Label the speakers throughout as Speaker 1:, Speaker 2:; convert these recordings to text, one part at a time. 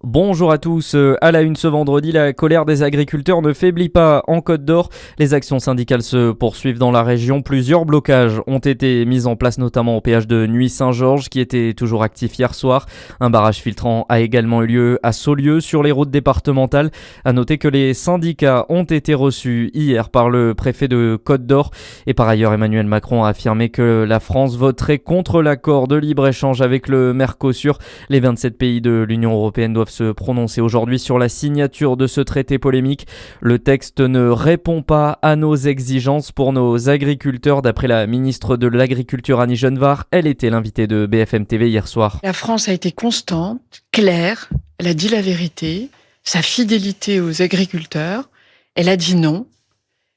Speaker 1: Bonjour à tous, à la une ce vendredi, la colère des agriculteurs ne faiblit pas en Côte d'Or. Les actions syndicales se poursuivent dans la région. Plusieurs blocages ont été mis en place, notamment au péage de Nuits-Saint-Georges, qui était toujours actif hier soir. Un barrage filtrant a également eu lieu à Saulieu, sur les routes départementales. À noter que les syndicats ont été reçus hier par le préfet de Côte d'Or. Et par ailleurs, Emmanuel Macron a affirmé que la France voterait contre l'accord de libre-échange avec le Mercosur. Les 27 pays de l'Union européenne doivent se prononcer aujourd'hui sur la signature de ce traité polémique. Le texte ne répond pas à nos exigences pour nos agriculteurs, d'après la ministre de l'Agriculture Annie Genevard. Elle était l'invitée de BFM TV hier soir.
Speaker 2: La France a été constante, claire, elle a dit la vérité, sa fidélité aux agriculteurs, elle a dit non.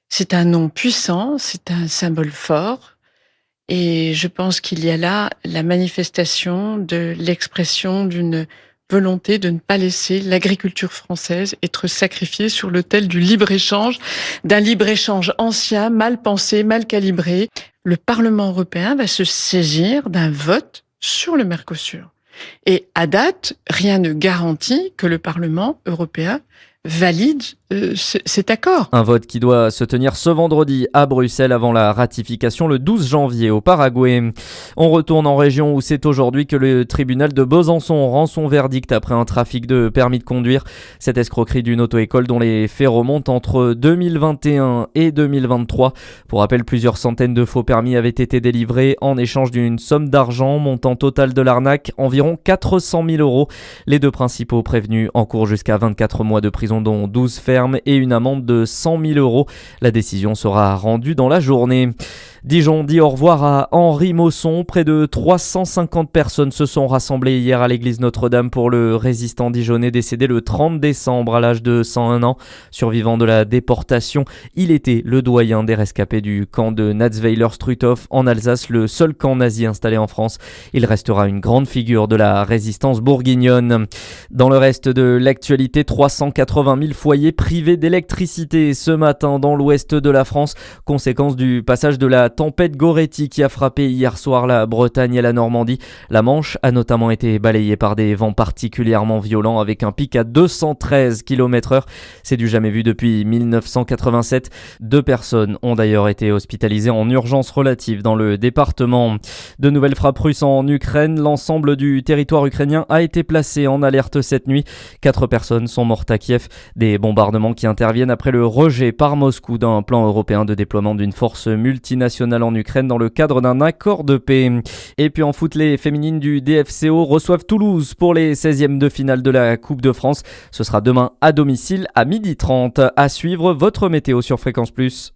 Speaker 2: C'est un non puissant, c'est un symbole fort. Et je pense qu'il y a là la manifestation de l'expression d'une volonté de ne pas laisser l'agriculture française être sacrifiée sur l'autel du libre-échange, d'un libre-échange ancien, mal pensé, mal calibré. Le Parlement européen va se saisir d'un vote sur le Mercosur. Et à date, rien ne garantit que le Parlement européen valide cet accord.
Speaker 1: Un vote qui doit se tenir ce vendredi à Bruxelles avant la ratification le 12 janvier au Paraguay. On retourne en région où c'est aujourd'hui que le tribunal de Besançon rend son verdict après un trafic de permis de conduire. Cette escroquerie d'une auto-école dont les faits remontent entre 2021 et 2023. Pour rappel, plusieurs centaines de faux permis avaient été délivrés en échange d'une somme d'argent, montant total de l'arnaque environ 400 000 euros. Les deux principaux prévenus encourent jusqu'à 24 mois de prison, dont 12 fermes et une amende de 100 000 euros. La décision sera rendue dans la journée. Dijon dit au revoir à Henri Mosson. Près de 350 personnes se sont rassemblées hier à l'église Notre-Dame pour le résistant dijonnais décédé le 30 décembre à l'âge de 101 ans. Survivant de la déportation, il était le doyen des rescapés du camp de Natzweiler-Struthof en Alsace, le seul camp nazi installé en France. Il restera une grande figure de la résistance bourguignonne. Dans le reste de l'actualité, 380 000 foyers privés d'électricité ce matin dans l'ouest de la France, conséquence du passage de la tempête Goretti qui a frappé hier soir la Bretagne et la Normandie. La Manche a notamment été balayée par des vents particulièrement violents avec un pic à 213 km/h. C'est du jamais vu depuis 1987. 2 personnes ont d'ailleurs été hospitalisées en urgence relative dans le département. De nouvelles frappes russes en Ukraine. L'ensemble du territoire ukrainien a été placé en alerte cette nuit. 4 personnes sont mortes à Kiev. Des bombardements qui interviennent après le rejet par Moscou d'un plan européen de déploiement d'une force multinationale en Ukraine dans le cadre d'un accord de paix. Et puis en foot, les féminines du DFCO reçoivent Toulouse pour les 16e de finale de la Coupe de France. Ce sera demain à domicile à 12h30. À suivre, votre météo sur Fréquence Plus.